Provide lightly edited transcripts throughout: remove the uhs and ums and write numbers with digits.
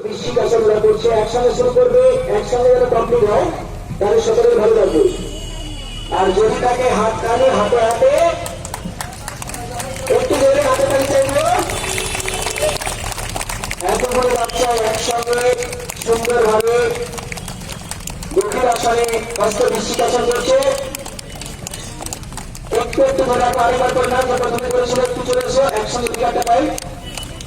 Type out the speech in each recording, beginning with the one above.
বৃষ্টিক আসনগুলো করছে একসঙ্গে শুরু করবে, একসঙ্গে যেন কমপ্লিট হয়, তাহলে সকলের ভালো লাগবে। আর যদি তাকে হাত টানে হাতে হাতে একটু জোরে হাতে তালি চাইব। এতগুলো বাচ্চা একসঙ্গে সুন্দরভাবে গভীর আসনে হস্ত বৃষ্টিক আসন করছে। একটু একটু ধরে আরেকবার করে না, প্রথমে করেছিল একটু চলে এসো, একসঙ্গে বিকারটা পাই।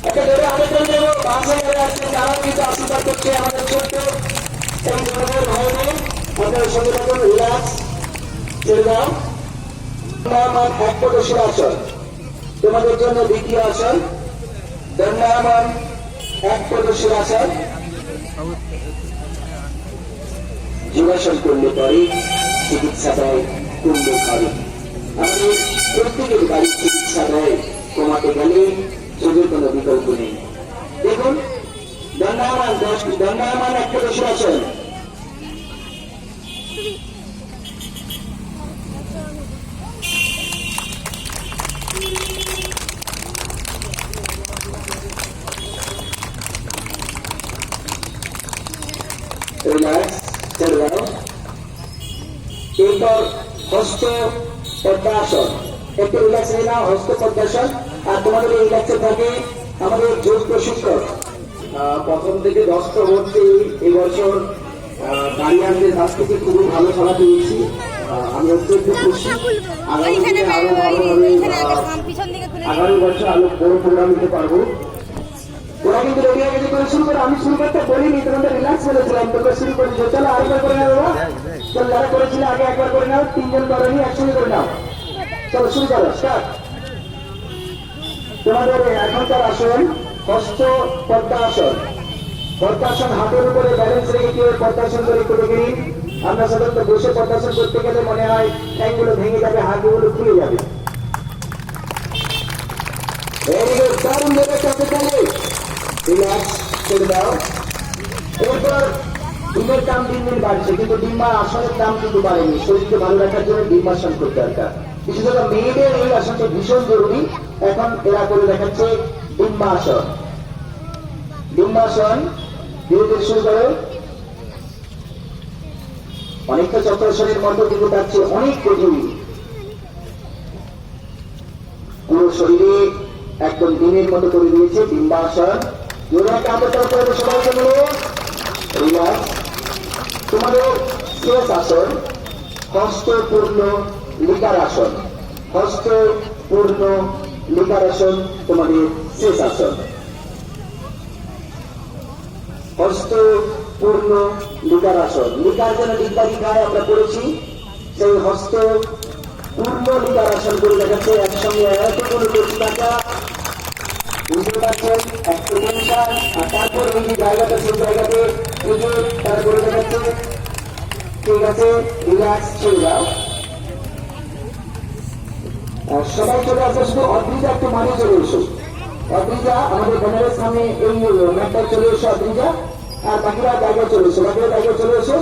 একটা ধরে আরেকবার দেবো, বাসে ধরে আসছে, যারা কিন্তু আশীর্বাদ করছে আমাদের ছোট্ট এই ধরনের ভাইদের। আপনার সঙ্গে থাকুন, রিল্যাক্স, ছেড়ে দাও। দণ্ডায়মান এক প্রদর্শন আসন তোমাদের জন্য দ্বিতীয় আসন, দণ্ডায়মান এক প্রদর্শন আসন। যোগাসন করলে পরে চিকিৎসা দেয় কুণ্ড খাবে। আমাদের প্রত্যেকের বাড়ির চিকিৎসা দেয় কমাতে গেলে যোগের কোনো বিকল্প নেই। দেখুন দণ্ডায়মান এক প্রদর্শন আসন। এরপর হস্ত পদ্মাসন, একটু রিল্যাক্স হয়ে নাও। হস্ত পদ্মাসন। আর তোমাদের এই রিল্যাক্সে থাকে আমাদের যোগ প্রশিক্ষক প্রথম থেকে 10টা ভর্তি এই বছর গার্ডিয়ানদের কাছ থেকে খুবই ভালো সাড়া পেয়েছি। আমি অত্যন্ত খুশি। আগামী বছর আরো বড় প্রোগ্রাম দিতে পারবো। ওরা কিন্তু রেডি হয়ে গেছে করে শুরু করে, আমি শুরু করতে বলিনি, তোমাদের রিল্যাক্স বলেছিলাম, তোমরা শুরু করে চলো আরেকবার করে নাও। বাবা চল, যারা করেছিল আগে একবার করে নাও, 3 জন করেনি, একসঙ্গে করে নাও। চলো শুরু করো, স্টার্ট। তোমাদের এখনকার আসন হস্ত পদ্মাসন। পদ্মাসন হাতের উপরে ব্যালেন্স রেখে কেউ পদ্মাসন করে করে গিয়ে আমরা সাধারণত বসে পদ্মাসন করতে গেলে মনে হয় ঠ্যাংগুলো ভেঙে যাবে, হাতগুলো খুলে যাবে। দারুণ ভাবে কাছে চলে, রিল্যাক্স করে দাও। এরপর ডিমের দাম দিন দিন বাড়ছে, কিন্তু ডিম্বার আসনের দাম কিন্তু বাড়েনি। শরীরকে ভালো রাখার জন্য ডিম্বাসন করতে দরকার। বিশেষত মেয়েদের এই আসনটা ভীষণ জরুরি। এখন এরা করে দেখাচ্ছে ডিম্বাসন। ডিম্বাসন ধীরে ধীরে শুরু করো। অনেকটা চক্রাসনের মতো, কিন্তু তার চেয়ে অনেক কঠিন। পুরো শরীরে একদম দিনের মতো করে দিয়েছে ডিম্বাসন। সবাইকে মিলে রিল্যাক্স। তোমাদের শেষ আসন হস্তপূর্ণ লিকার আসন। হস্তপূর্ণ লিকার আসন তোমাদের শেষ আসন। হস্তপূর্ণ লিকার আসন। লিকার যেন লিকারি খায় আমরা করেছি, সেই হস্ত পূর্ণ লিকার আসন করে দেখাচ্ছে। একসঙ্গে এতগুলো কোটি টাকা বুঝতে পারছেন, একটু টেনশন। আর তারপর এই যে জায়গাটা, সেই জায়গাতে তারা করে দেখাচ্ছে। ঠিক আছে, রিল্যাক্স, ছেড়ে দাও। সবাই চলে আসে, শুধু অদ্রিজা একটু মানে চলে এসো। অদ্রিজা আমাদের ব্যানারের সামনে এই ম্যাপটায় চলে এসো অদ্রিজা। আর বাকিরা জায়গায় চলে এসো, বাকিরা জায়গায় চলে এসো।